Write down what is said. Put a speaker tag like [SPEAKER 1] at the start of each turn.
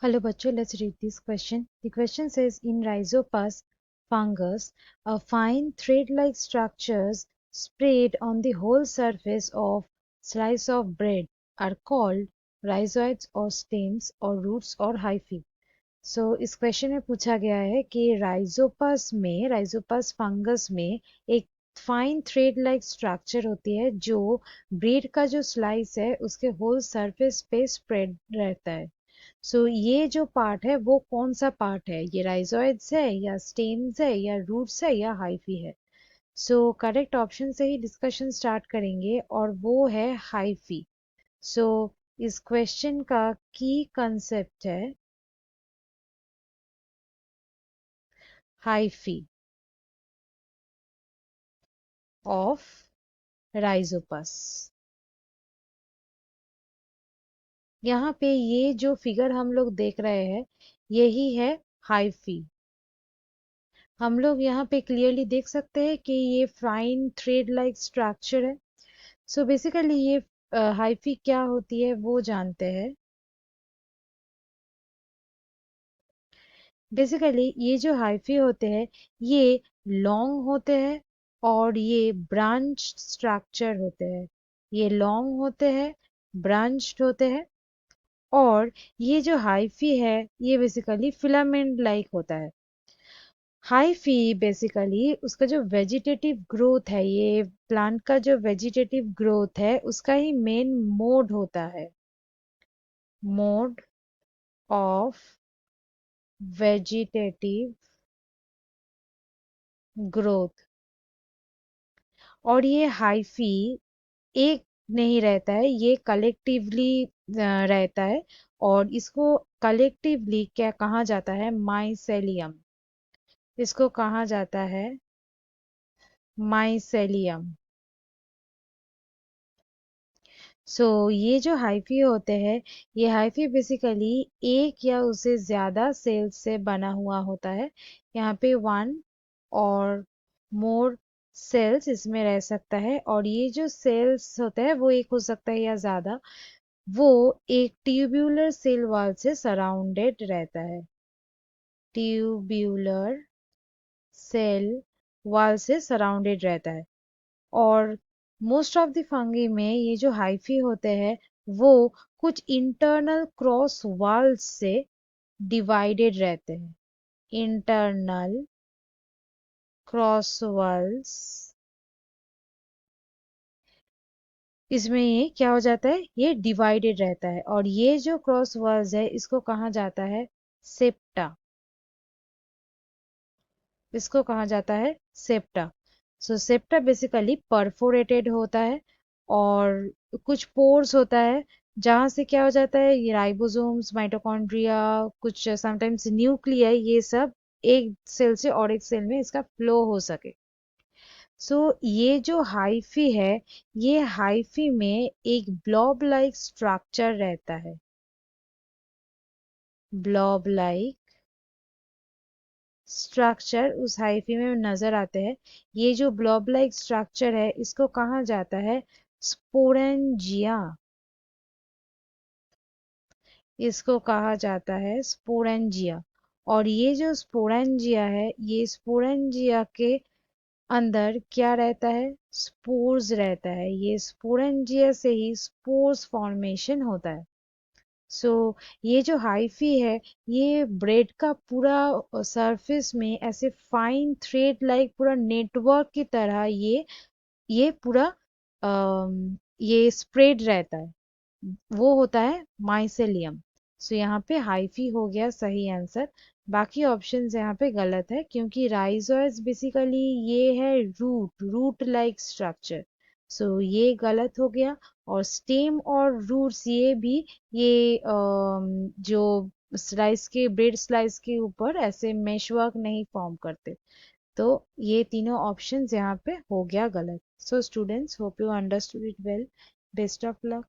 [SPEAKER 1] Hello, bachcho. Let's read this question. The question says, in Rhizopus fungus, a fine thread-like structures spread on the whole surface of slice of bread are called rhizoids or stems or roots or hyphae. So इस question में पूछा गया है कि Rhizopus fungus में एक fine thread like structure होती है जो ब्रेड का जो स्लाइस है उसके होल सरफेस पे स्प्रेड रहता है। सो ये जो पार्ट है वो कौन सा पार्ट है, ये राइजोइड्स है या स्टेम्स है या रूट्स है या हाइफी है। सो करेक्ट ऑप्शन से ही डिस्कशन स्टार्ट करेंगे और वो है हाइफी। सो इस क्वेश्चन का की कंसेप्ट है हाइफी ऑफ राइजोपस। यहाँ पे ये जो फिगर हम लोग देख रहे हैं यही है हाइफी। हम लोग यहाँ पे क्लियरली देख सकते हैं कि ये फाइन थ्रेड लाइक स्ट्रक्चर है। सो बेसिकली ये हाइफी क्या होती है वो जानते हैं। बेसिकली ये जो हाइफी होते हैं ये लॉन्ग होते हैं और ये ब्रांच स्ट्रक्चर होते हैं। ये लॉन्ग होते हैं, ब्रांच्ड होते हैं और ये जो हाइफी है ये बेसिकली फिलामेंट लाइक होता है। हाइफी बेसिकली उसका जो वेजिटेटिव ग्रोथ है, ये प्लांट का जो वेजिटेटिव ग्रोथ है उसका ही मेन मोड होता है, मोड ऑफ वेजिटेटिव ग्रोथ। और ये हाइफी एक नहीं रहता है, ये कलेक्टिवली रहता है और इसको कलेक्टिवली क्या कहा जाता है, माइसेलियम। इसको कहा जाता है माइसेलियम। सो ये जो हाइफी होते हैं ये हाइफी बेसिकली एक या उससे ज्यादा सेल्स से बना हुआ होता है। यहाँ पे वन और मोर सेल्स इसमें रह सकता है और ये जो सेल्स होता है वो एक हो सकता है या ज्यादा। वो एक ट्यूब्यूलर सेल वॉल से सराउंडेड रहता है, ट्यूब्यूलर सेल वॉल से सराउंडेड रहता है। और मोस्ट ऑफ द फंगी में ये जो हाइफी होते हैं वो कुछ इंटरनल क्रॉस वाल्स से डिवाइडेड रहते हैं। इंटरनल क्रॉस वाल्स, इसमें ये क्या हो जाता है, ये डिवाइडेड रहता है और ये जो क्रॉस वाल्स है इसको कहा जाता है सेप्टा। इसको कहा जाता है सेप्टा। सो सेप्टा बेसिकली परफोरेटेड होता है और कुछ पोर्स होता है जहां से क्या हो जाता है, ये राइबोसोम्स, माइटोकॉन्ड्रिया, कुछ समटाइम्स न्यूक्लियाई, ये सब एक सेल से और एक सेल में इसका फ्लो हो सके। सो ये जो हाइफी है ये हाइफी में एक ब्लॉब लाइक स्ट्रक्चर रहता है, ब्लॉब लाइक स्ट्रक्चर उस हाइफी में नजर आते हैं। ये जो ब्लॉब लाइक स्ट्रक्चर है इसको कहा जाता है स्पोरेंजिया। इसको कहा जाता है स्पोरेंजिया। और ये जो स्पोरेंजिया है ये स्पोरेंजिया के अंदर क्या रहता है, स्पोर्स रहता है। ये स्पोरेंजिया से ही स्पोर्स फॉर्मेशन होता है। सो ये जो हाइफी है ये ब्रेड का पूरा सरफेस में ऐसे फाइन थ्रेड लाइक पूरा नेटवर्क की तरह ये पूरा ये स्प्रेड रहता है, वो होता है माइसेलियम। सो यहाँ पे हाइफी हो गया सही आंसर। बाकी ऑप्शंस यहाँ पे गलत है क्योंकि राइजोइड्स बेसिकली ये है रूट लाइक स्ट्रक्चर। सो ये गलत हो गया। और स्टेम और रूट्स ये भी ये जो स्लाइस के ब्रेड स्लाइस के ऊपर ऐसे मेश वर्क नहीं फॉर्म करते। तो ये तीनों ऑप्शंस यहाँ पे हो गया गलत। So students, hope you understood it well. Best of luck.